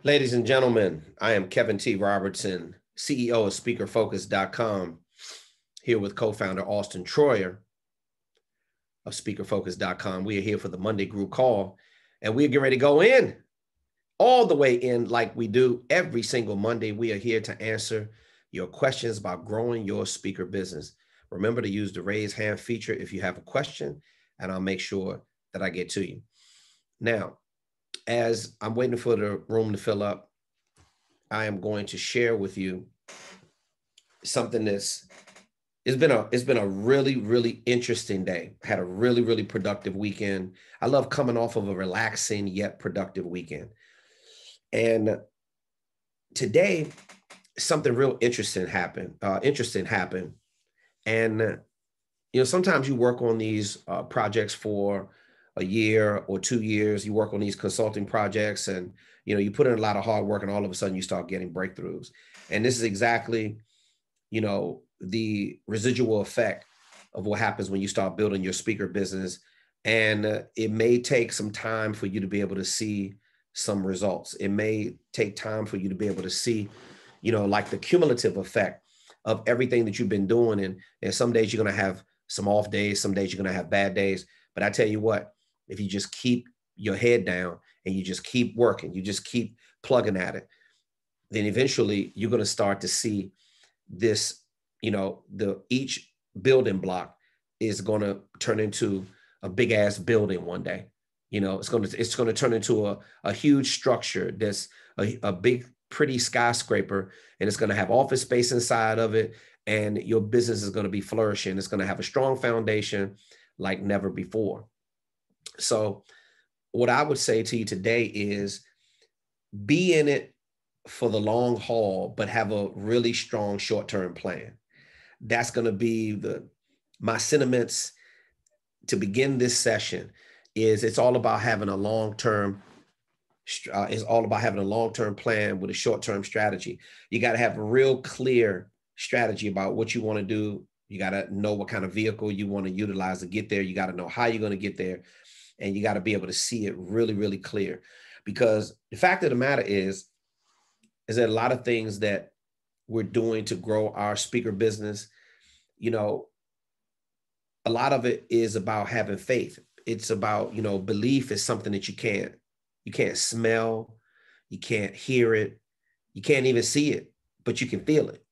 Ladies and gentlemen, I am Kevin T. Robertson, CEO of SpeakerFocus.com, here with co-founder Auston Troyer of SpeakerFocus.com. We are here for the Monday group call, and we're getting ready to go in, all the way in like we do every single Monday. We are here to answer your questions about growing your speaker business. Remember to use the raise hand feature if you have a question, and I'll make sure that I get to you. Now, as I'm waiting for the room to fill up, I am going to share with you something it's been a really interesting day. I had a really productive weekend. I love coming off of a relaxing yet productive weekend. And today, something real interesting happened. And sometimes you work on these projects for a year or 2 years. You work on these consulting projects, and you put in a lot of hard work, and all of a sudden you start getting breakthroughs. And this is exactly the residual effect of what happens when you start building your speaker business. And it may take some time for you to be able to see some results. It may take time for you to be able to see, like the cumulative effect of everything that you've been doing. And some days you're going to have some off days, some days you're going to have bad days. But I tell you what, if you just keep your head down and you just keep working, you just keep plugging at it, then eventually you're going to start to see this, each building block is going to turn into a big ass building one day. It's going to turn into a huge structure that's a big, pretty skyscraper, and it's going to have office space inside of it. And your business is going to be flourishing. It's going to have a strong foundation like never before. So what I would say to you today is be in it for the long haul, but have a really strong short-term plan. That's going to be my sentiments to begin this session. It's all about having a long-term plan with a short-term strategy. You got to have a real clear strategy about what you want to do. You got to know what kind of vehicle you want to utilize to get there. You got to know how you're going to get there. And you got to be able to see it really clear. Because the fact of the matter is that a lot of things that we're doing to grow our speaker business, a lot of it is about having faith. It's about, belief is something that you can't smell, you can't hear it, you can't even see it, but you can feel it.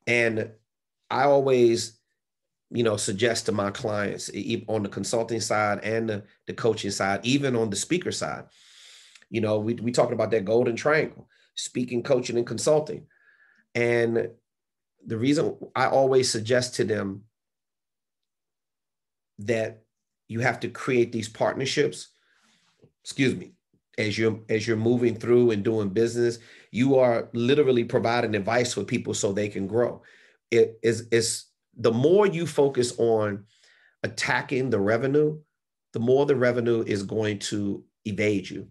And I always, suggest to my clients on the consulting side and the coaching side, even on the speaker side, we talking about that golden triangle, speaking, coaching, and consulting. And the reason I always suggest to them that you have to create these partnerships, as you're moving through and doing business, you are literally providing advice for people so they can grow. It's the more you focus on attacking the revenue, the more the revenue is going to evade you.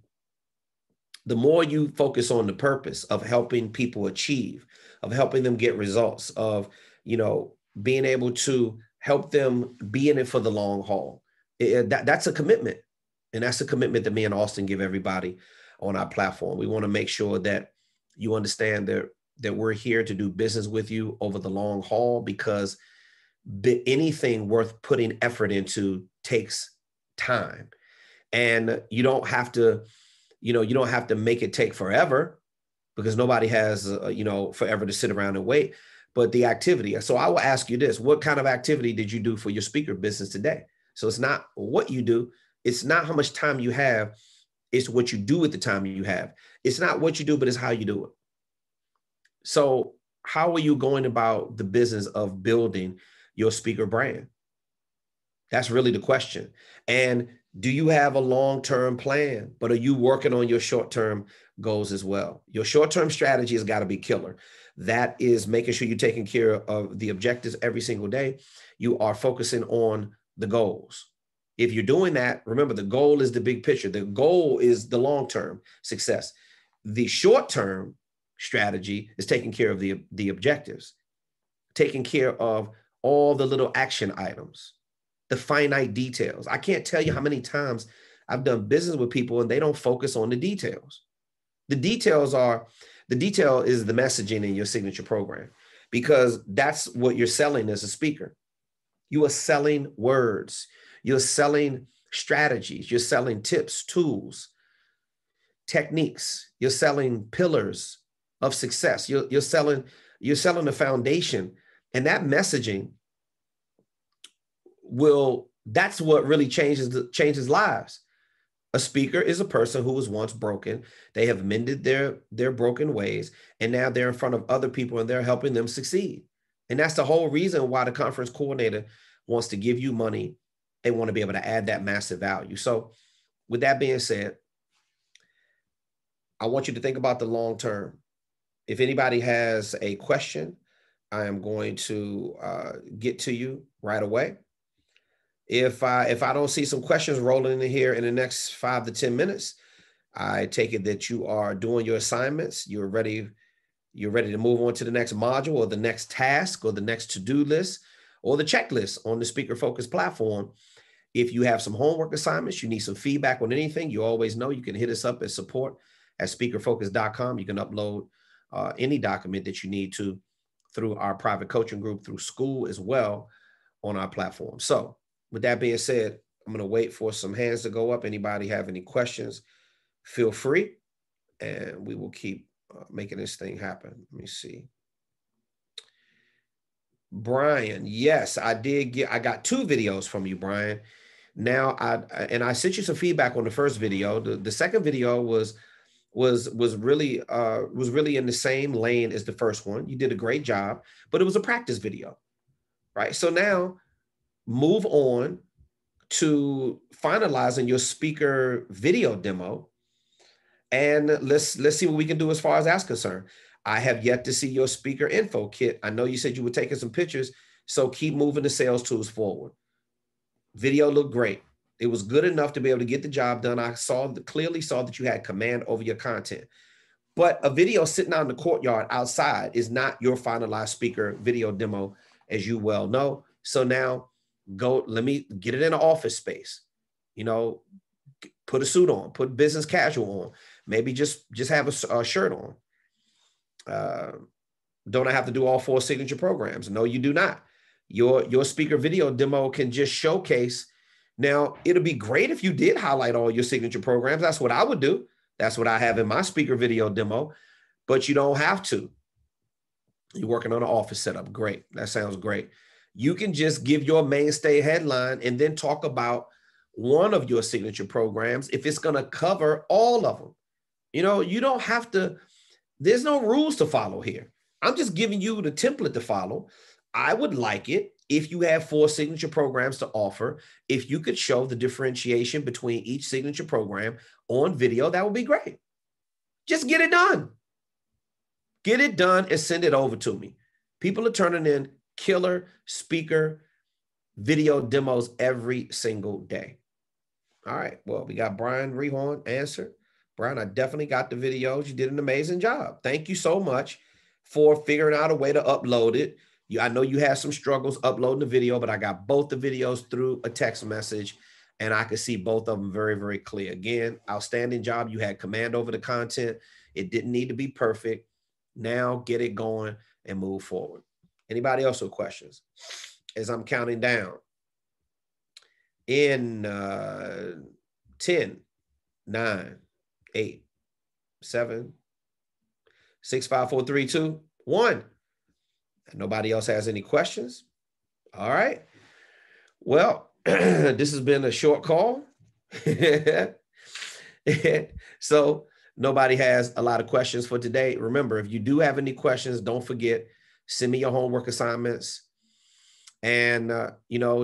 The more you focus on the purpose of helping people achieve, of helping them get results, of, being able to help them be in it for the long haul. That's a commitment. And that's a commitment that me and Auston give everybody on our platform. We want to make sure that you understand that we're here to do business with you over the long haul, because anything worth putting effort into takes time. And you don't have to make it take forever, because nobody has, forever to sit around and wait. But the activity. So I will ask you this: what kind of activity did you do for your speaker business today? So it's not what you do. It's not how much time you have. It's what you do with the time you have. It's not what you do, but it's how you do it. So how are you going about the business of building your speaker brand? That's really the question. And do you have a long-term plan, but are you working on your short-term goals as well? Your short-term strategy has got to be killer. That is making sure you're taking care of the objectives every single day. You are focusing on the goals. If you're doing that, remember, the goal is the big picture. The goal is the long-term success. The short-term strategy is taking care of the objectives, taking care of all the little action items, the finite details. I can't tell you how many times I've done business with people and they don't focus on the details. The detail is the messaging in your signature program, because that's what you're selling as a speaker. You are selling words. You're selling strategies. You're selling tips, tools, techniques. You're selling pillars of success. You're selling the foundation, and that messaging that's what really changes lives. A speaker is a person who was once broken. They have mended their broken ways, and now they're in front of other people and they're helping them succeed. And that's the whole reason why the conference coordinator wants to give you money. They want to be able to add that massive value. So with that being said, I want you to think about the long term. If anybody has a question, I am going to get to you right away. If I don't see some questions rolling in here in the next 5 to 10 minutes, I take it that you are doing your assignments. You're ready to move on to the next module or the next task or the next to-do list or the checklist on the Speaker Focus platform. If you have some homework assignments, you need some feedback on anything, you always know you can hit us up at support@speakerfocus.com. You can upload any document that you need to through our private coaching group, through school as well on our platform. So with that being said, I'm going to wait for some hands to go up. Anybody have any questions, feel free, and we will keep making this thing happen. Let me see. Brian, yes, I got 2 videos from you, Brian. Now, I sent you some feedback on the first video. The second video was really in the same lane as the first one. You did a great job, but it was a practice video, right? So now move on to finalizing your speaker video demo, and let's see what we can do as far as that's concerned. I have yet to see your speaker info kit. I know you said you were taking some pictures, so keep moving the sales tools forward. Video looked great. It was good enough to be able to get the job done. I clearly saw that you had command over your content. But a video sitting out in the courtyard outside is not your finalized speaker video demo, as you well know. So now let me get it in an office space. Put a suit on, put business casual on, maybe just have a shirt on. Don't I have to do all 4 signature programs? No, you do not. Your speaker video demo can just showcase. Now, it'll be great if you did highlight all your signature programs. That's what I would do. That's what I have in my speaker video demo, but you don't have to. You're working on an office setup. Great. That sounds great. You can just give your mainstay headline and then talk about one of your signature programs if it's going to cover all of them. You don't have to, there's no rules to follow here. I'm just giving you the template to follow. I would like it if you have 4 signature programs to offer. If you could show the differentiation between each signature program on video, that would be great. Just get it done. Get it done and send it over to me. People are turning in killer speaker video demos every single day. All right. Well, we got Brian Rehorn answered. Brian, I definitely got the videos. You did an amazing job. Thank you so much for figuring out a way to upload it. I know you had some struggles uploading the video, but I got both the videos through a text message, and I could see both of them very, very clear. Again, outstanding job. You had command over the content. It didn't need to be perfect. Now get it going and move forward. Anybody else with questions? As I'm counting down in 10, 9, 8, 7, 6, 5, 4, 3, 2, 1. Nobody else has any questions? All right. Well, this has been a short call. So nobody has a lot of questions for today. Remember, if you do have any questions, don't forget, send me your homework assignments, and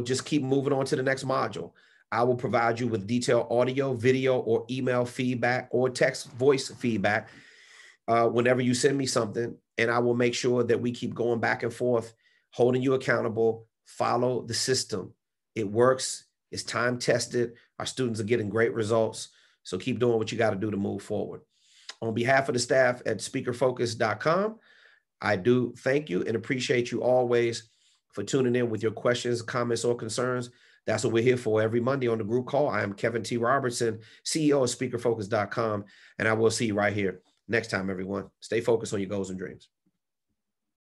just keep moving on to the next module. I will provide you with detailed audio, video, or email feedback or text voice feedback whenever you send me something. And I will make sure that we keep going back and forth, holding you accountable. Follow the system. It works. It's time tested. Our students are getting great results. So keep doing what you got to do to move forward. On behalf of the staff at speakerfocus.com, I do thank you and appreciate you always for tuning in with your questions, comments, or concerns. That's what we're here for every Monday on the group call. I am Kevin T. Robertson, CEO of speakerfocus.com, and I will see you right here next time, everyone. Stay focused on your goals and dreams.